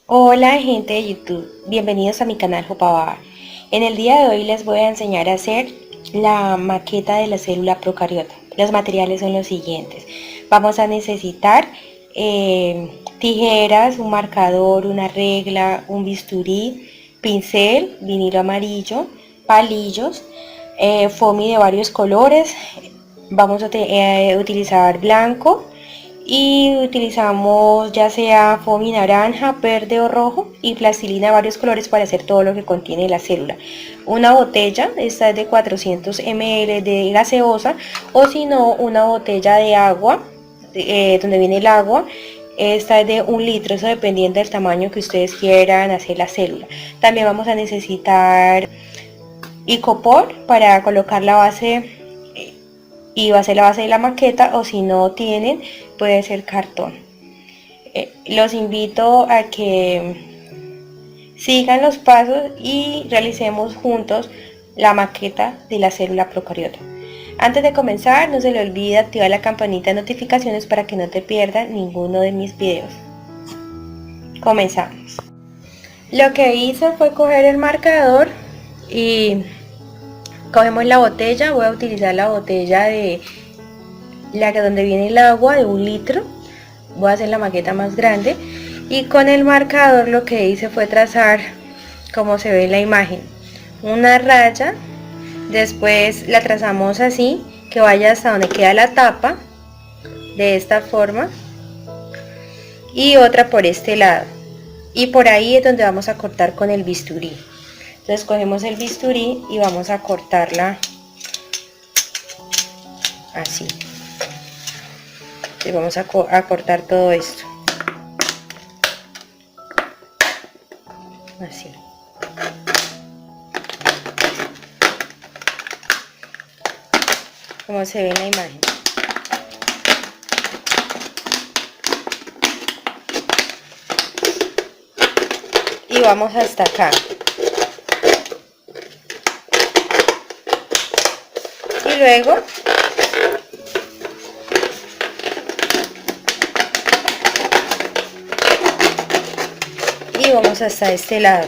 Hola gente de YouTube, bienvenidos a mi canal Jopaba. En el día de hoy les voy a enseñar a hacer la maqueta de la célula procariota. Los materiales son los siguientes. Vamos a necesitar tijeras, un marcador, una regla, un bisturí, pincel, vinilo amarillo, palillos, foamy de varios colores. Vamos a utilizar blanco y utilizamos ya sea foamy naranja, verde o rojo y plastilina de varios colores para hacer todo lo que contiene la célula. Una botella, esta es de 400 ml de gaseosa, o si no una botella de agua, donde viene el agua. Esta es de 1 litro, eso dependiendo del tamaño que ustedes quieran hacer la célula. También vamos a necesitar icopor para colocar la base y va a ser la base de la maqueta, o si no tienen puede ser cartón. Los invito a que sigan los pasos y realicemos juntos la maqueta de la célula procariota. Antes de comenzar, no se le olvide activar la campanita de notificaciones para que no te pierdas ninguno de mis videos. Comenzamos. Lo que hice fue coger el marcador y cogemos la botella. Voy a utilizar la botella de la que donde viene el agua de 1 litro. Voy a hacer la maqueta más grande y con el marcador lo que hice fue trazar, como se ve en la imagen, una raya. Después la trazamos así, que vaya hasta donde queda la tapa, de esta forma, y otra por este lado, y por ahí es donde vamos a cortar con el bisturí. Entonces cogemos el bisturí y vamos a cortarla así. Entonces vamos a cortar todo esto así, como se ve en la imagen. Y vamos hasta acá. Y luego y vamos hasta este lado,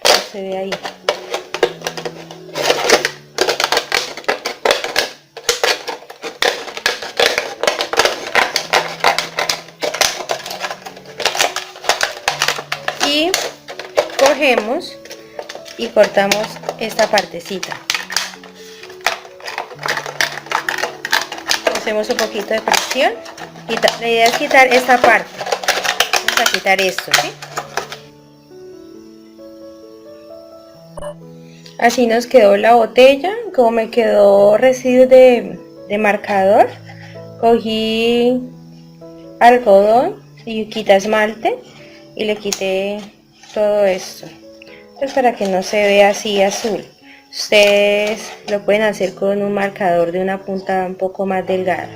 como se ve ahí. Y cogemos y cortamos esta partecita. Hacemos un poquito de presión. La idea es quitar esta parte. Vamos a quitar esto, ¿sí? Así nos quedó la botella. Como me quedó residuo de marcador, cogí algodón y quita esmalte y le quité todo esto. Entonces, para que no se vea así azul, ustedes lo pueden hacer con un marcador de una punta un poco más delgada.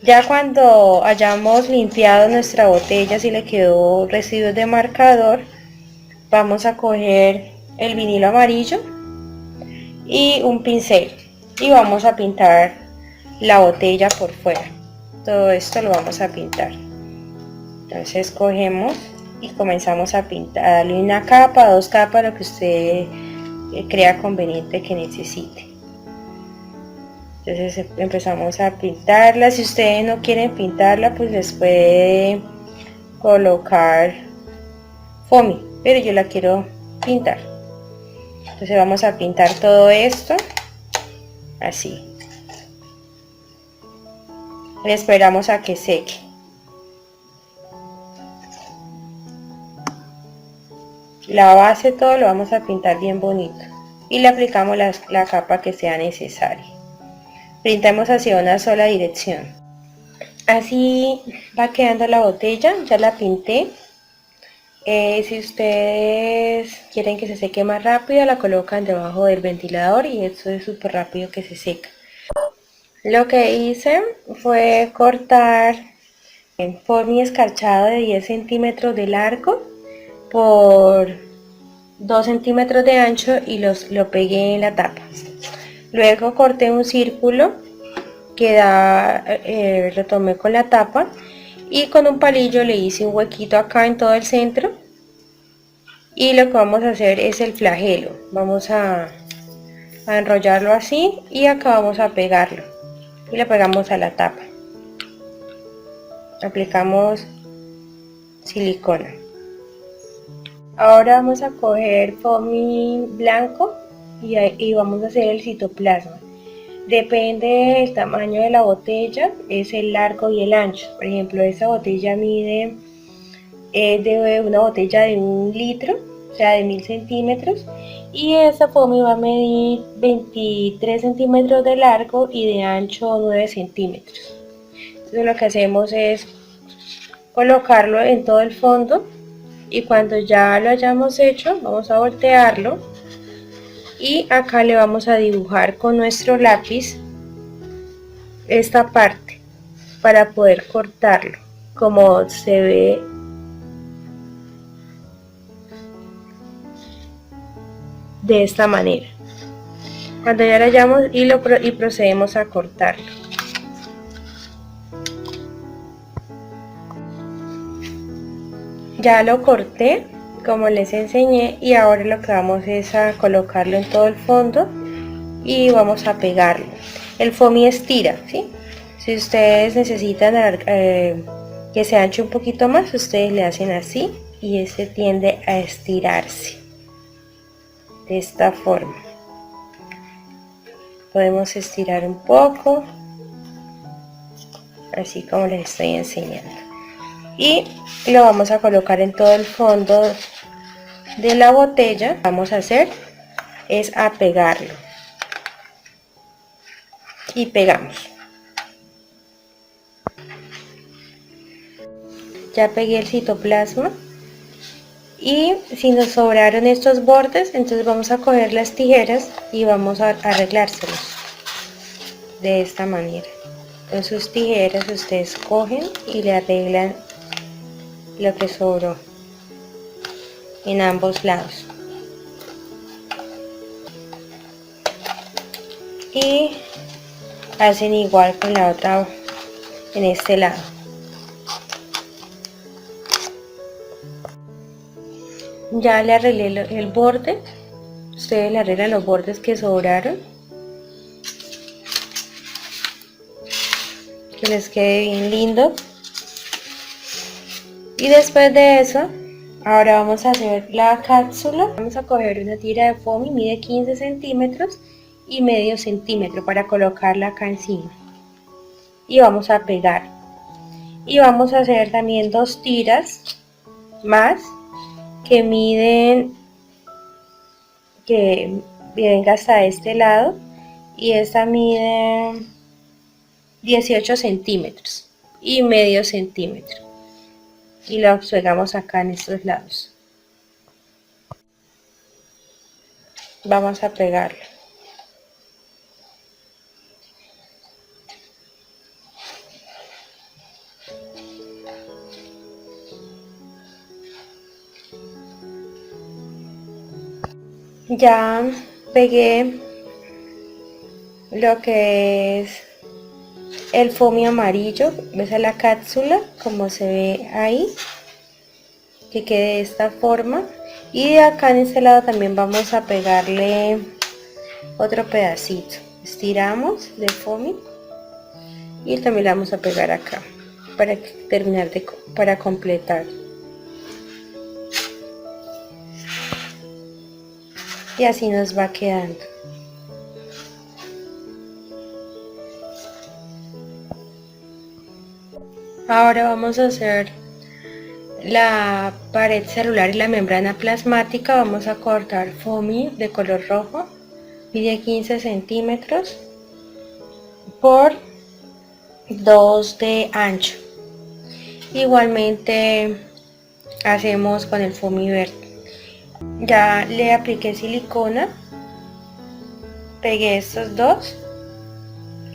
Ya cuando hayamos limpiado nuestra botella, si le quedó residuos de marcador, vamos a coger el vinilo amarillo y un pincel y vamos a pintar la botella por fuera. Todo esto lo vamos a pintar. Entonces cogemos y comenzamos a pintar, a darle una capa, 2 capas, lo que usted crea conveniente que necesite. Entonces empezamos a pintarla. Si ustedes no quieren pintarla, pues les puede colocar foamy, pero yo la quiero pintar. Entonces vamos a pintar todo esto así. Le esperamos a que seque. La base, todo lo vamos a pintar bien bonito y le aplicamos la capa que sea necesaria. Pintamos hacia una sola dirección. Así va quedando la botella. Ya la pinté. Si ustedes quieren que se seque más rápido, la colocan debajo del ventilador y esto es súper rápido que se seca. Lo que hice fue cortar en foamy escarchado de 10 centímetros de largo por 2 centímetros de ancho y lo pegué en la tapa. Luego corté un círculo que retomé con la tapa y con un palillo le hice un huequito acá en todo el centro, y lo que vamos a hacer es el flagelo. Vamos a enrollarlo así y acá vamos a pegarlo y lo pegamos a la tapa. Aplicamos silicona. Ahora vamos a coger foamy blanco y vamos a hacer el citoplasma. Depende del tamaño de la botella, es el largo y el ancho. Por ejemplo, esta botella mide, es de una botella de 1 litro, o sea de 1000 centímetros, y esta foamy va a medir 23 centímetros de largo y de ancho 9 centímetros. Entonces lo que hacemos es colocarlo en todo el fondo, y cuando ya lo hayamos hecho vamos a voltearlo y acá le vamos a dibujar con nuestro lápiz esta parte para poder cortarlo como se ve de esta manera. Cuando ya lo hayamos y procedemos a cortarlo. Ya lo corté como les enseñé, y ahora lo que vamos es a colocarlo en todo el fondo y vamos a pegarlo. El foamy estira, ¿sí? Si ustedes necesitan que se anche un poquito más, ustedes le hacen así y ese tiende a estirarse de esta forma. Podemos estirar un poco, así como les estoy enseñando, y lo vamos a colocar en todo el fondo de la botella. Lo que vamos a hacer es a pegarlo y pegamos. Ya pegué el citoplasma, y si nos sobraron estos bordes, entonces vamos a coger las tijeras y vamos a arreglárselos de esta manera. Con sus tijeras ustedes cogen y le arreglan lo que sobró en ambos lados, y hacen igual con la otra en este lado. Ya le arreglé el borde, ustedes le arreglan los bordes que sobraron, que les quede bien lindo. Y después de eso, ahora vamos a hacer la cápsula. Vamos a coger una tira de foamy, mide 15 centímetros y medio centímetro para colocarla acá encima, y vamos a pegar. Y vamos a hacer también 2 tiras más que miden, que venga hasta este lado, y esta mide 18 centímetros y medio centímetro, y lo pegamos acá en estos lados. Vamos a pegarlo. Ya pegué lo que es el foamy amarillo. Ves a la cápsula como se ve ahí, que quede de esta forma, y de acá en este lado también vamos a pegarle otro pedacito. Estiramos de foamy y también le vamos a pegar acá para terminar para completar, y así nos va quedando. Ahora vamos a hacer la pared celular y la membrana plasmática. Vamos a cortar foamy de color rojo, mide 15 centímetros por 2 de ancho. Igualmente hacemos con el foamy verde. Ya le apliqué silicona, pegué estos dos,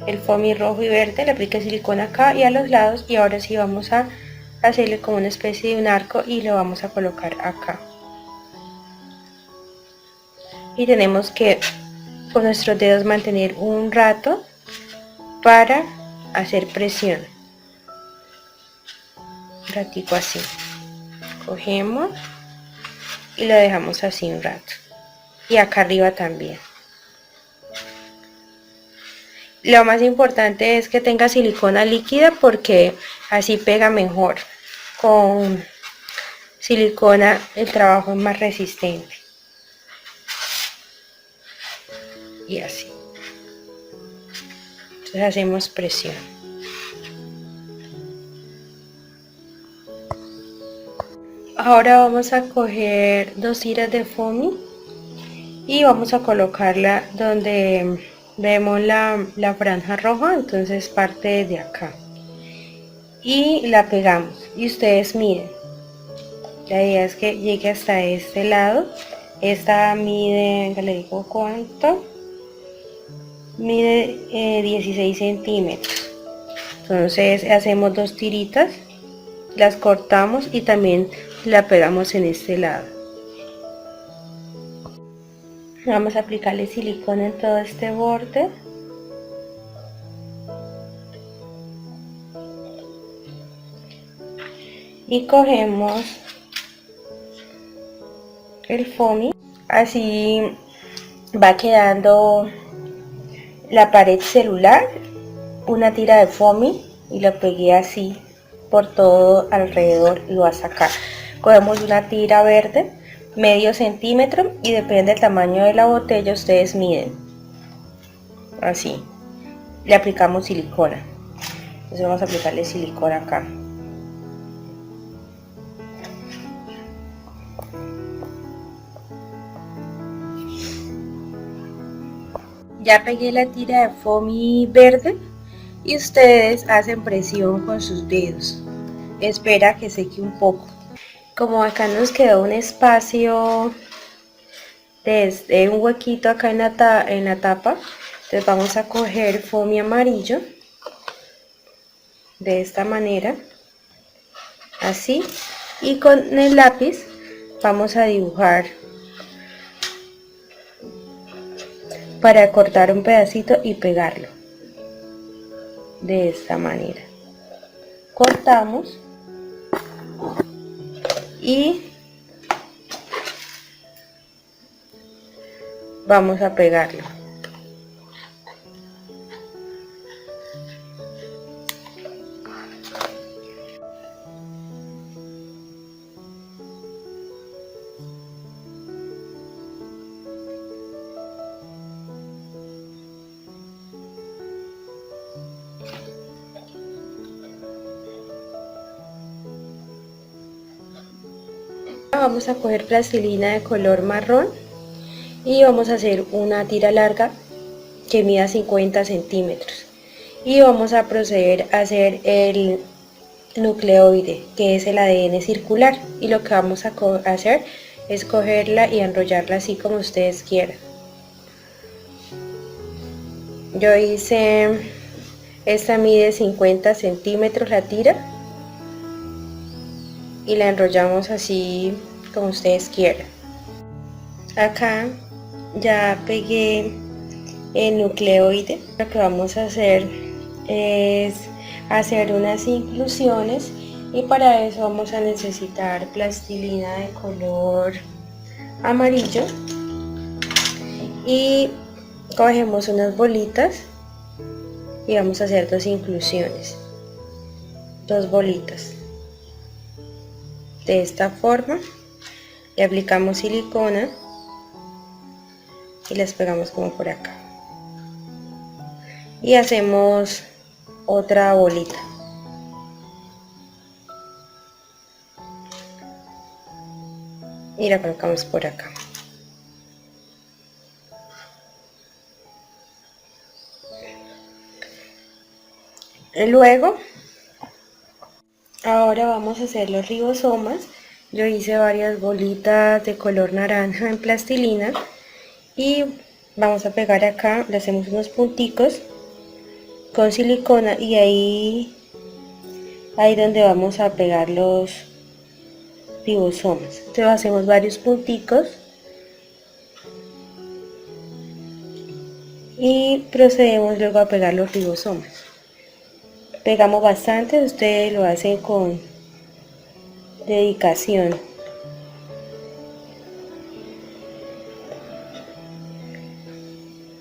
el foamy rojo y verde, le apliqué silicona acá y a los lados, y ahora sí vamos a hacerle como una especie de un arco y lo vamos a colocar acá. Y tenemos que con nuestros dedos mantener un rato para hacer presión. un ratico así. Cogemos y lo dejamos así un rato. Y acá arriba también. Lo más importante es que tenga silicona líquida porque así pega mejor. Con silicona el trabajo es más resistente. Y así. Entonces hacemos presión. Ahora vamos a coger 2 tiras de foamy y vamos a colocarla donde vemos la franja roja, entonces parte de acá. Y la pegamos y ustedes miden. La idea es que llegue hasta este lado. Esta mide, ya le digo cuánto, mide 16 centímetros. Entonces hacemos 2 tiritas, las cortamos y también la pegamos en este lado. Vamos a aplicarle silicona en todo este borde. Y cogemos el foamy, así va quedando la pared celular, una tira de foamy y lo pegué así por todo alrededor y lo voy a sacar. Cogemos una tira verde, medio centímetro, y depende del tamaño de la botella ustedes miden, así. Le aplicamos silicona, entonces vamos a aplicarle silicona acá. Ya pegué la tira de foamy verde y ustedes hacen presión con sus dedos. Espera que seque un poco. Como acá nos quedó un espacio, desde un huequito acá en la tapa, entonces vamos a coger foamy amarillo de esta manera, así, y con el lápiz vamos a dibujar para cortar un pedacito y pegarlo de esta manera. Cortamos y vamos a pegarlo. Vamos a coger plastilina de color marrón y vamos a hacer una tira larga que mida 50 centímetros y vamos a proceder a hacer el nucleoide, que es el ADN circular, y lo que vamos a hacer es cogerla y enrollarla así como ustedes quieran. Yo hice, esta mide 50 centímetros la tira y la enrollamos así como ustedes quieran. Acá ya pegué el nucleoide. Lo que vamos a hacer es hacer unas inclusiones y para eso vamos a necesitar plastilina de color amarillo y cogemos unas bolitas y vamos a hacer 2 inclusiones, 2 bolitas de esta forma. Le aplicamos silicona y las pegamos como por acá y hacemos otra bolita. Y la colocamos por acá. Luego, ahora vamos a hacer los ribosomas. Yo hice varias bolitas de color naranja en plastilina y vamos a pegar acá, le hacemos unos punticos con silicona y ahí donde vamos a pegar los ribosomas. Entonces hacemos varios punticos y procedemos luego a pegar los ribosomas. Pegamos bastante, ustedes lo hacen con dedicación.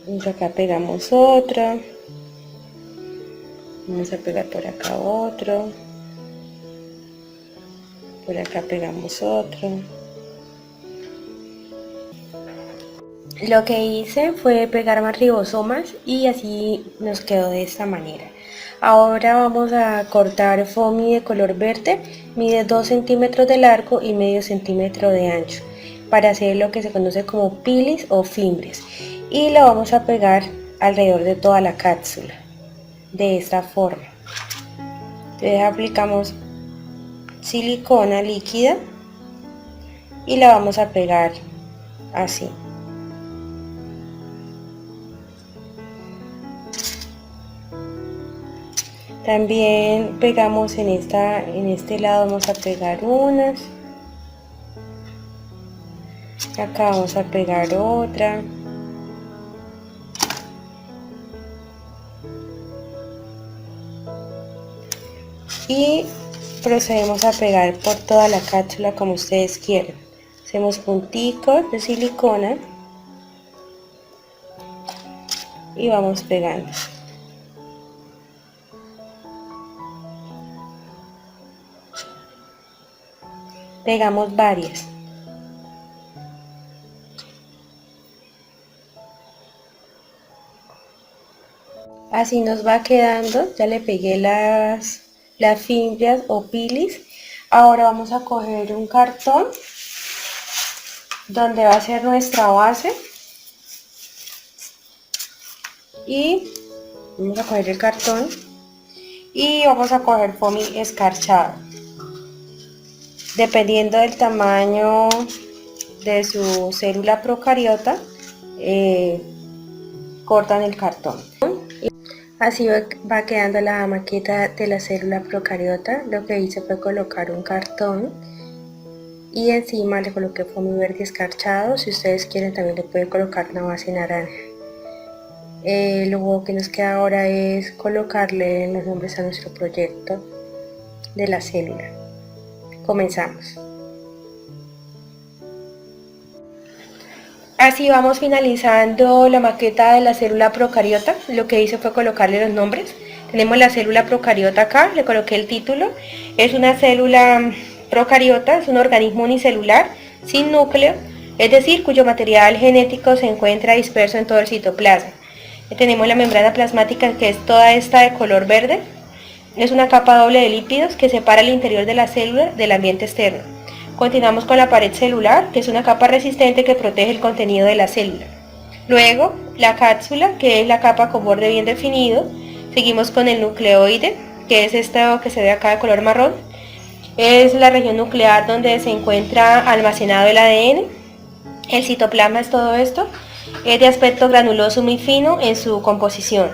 Entonces acá pegamos otro, vamos a pegar por acá otro, por acá pegamos otro. Lo que hice fue pegar más ribosomas y así nos quedó de esta manera. Ahora vamos a cortar foamy de color verde, mide 2 centímetros de largo y medio centímetro de ancho, para hacer lo que se conoce como pilis o fimbres, y lo vamos a pegar alrededor de toda la cápsula, de esta forma. Entonces aplicamos silicona líquida y la vamos a pegar así. También pegamos en este lado, vamos a pegar unas, acá vamos a pegar otra, y procedemos a pegar por toda la cápsula como ustedes quieran. Hacemos punticos de silicona y vamos pegando. Pegamos varias. Así nos va quedando. Ya le pegué las fimbrias o pilis. Ahora vamos a coger un cartón donde va a ser nuestra base y vamos a coger el cartón y vamos a coger foamy escarchado. Dependiendo del tamaño de su célula procariota, cortan el cartón. Así va quedando la maqueta de la célula procariota. Lo que hice fue colocar un cartón y encima le coloqué foamy verde escarchado. Si ustedes quieren también le pueden colocar una base naranja. Lo que nos queda ahora es colocarle los nombres a nuestro proyecto de la célula. Comenzamos. Así vamos finalizando la maqueta de la célula procariota. Lo que hice fue colocarle los nombres. Tenemos la célula procariota acá, le coloqué el título. Es una célula procariota, es un organismo unicelular sin núcleo, es decir, cuyo material genético se encuentra disperso en todo el citoplasma. Tenemos la membrana plasmática, que es toda esta de color verde. Es una capa doble de lípidos que separa el interior de la célula del ambiente externo. Continuamos con la pared celular, que es una capa resistente que protege el contenido de la célula. Luego, la cápsula, que es la capa con borde bien definido. Seguimos con el nucleoide, que es esto que se ve acá de color marrón. Es la región nuclear donde se encuentra almacenado el ADN. El citoplasma es todo esto. Es de aspecto granuloso muy fino en su composición.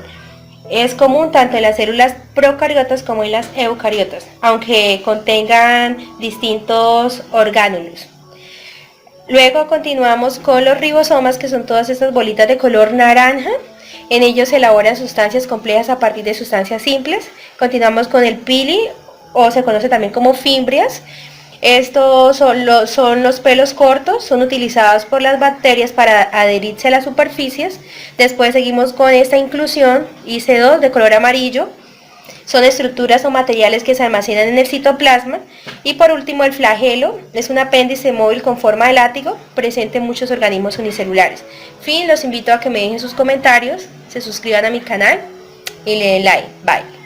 Es común tanto en las células procariotas como en las eucariotas, aunque contengan distintos orgánulos. Luego continuamos con los ribosomas, que son todas estas bolitas de color naranja. En ellos se elaboran sustancias complejas a partir de sustancias simples. Continuamos con el pili, o se conoce también como fimbrias. Estos son los pelos cortos, son utilizados por las bacterias para adherirse a las superficies. Después seguimos con esta inclusión, IC2 de color amarillo. Son estructuras o materiales que se almacenan en el citoplasma. Y por último, el flagelo es un apéndice móvil con forma de látigo, presente en muchos organismos unicelulares. Fin, los invito a que me dejen sus comentarios, se suscriban a mi canal y le den like. Bye.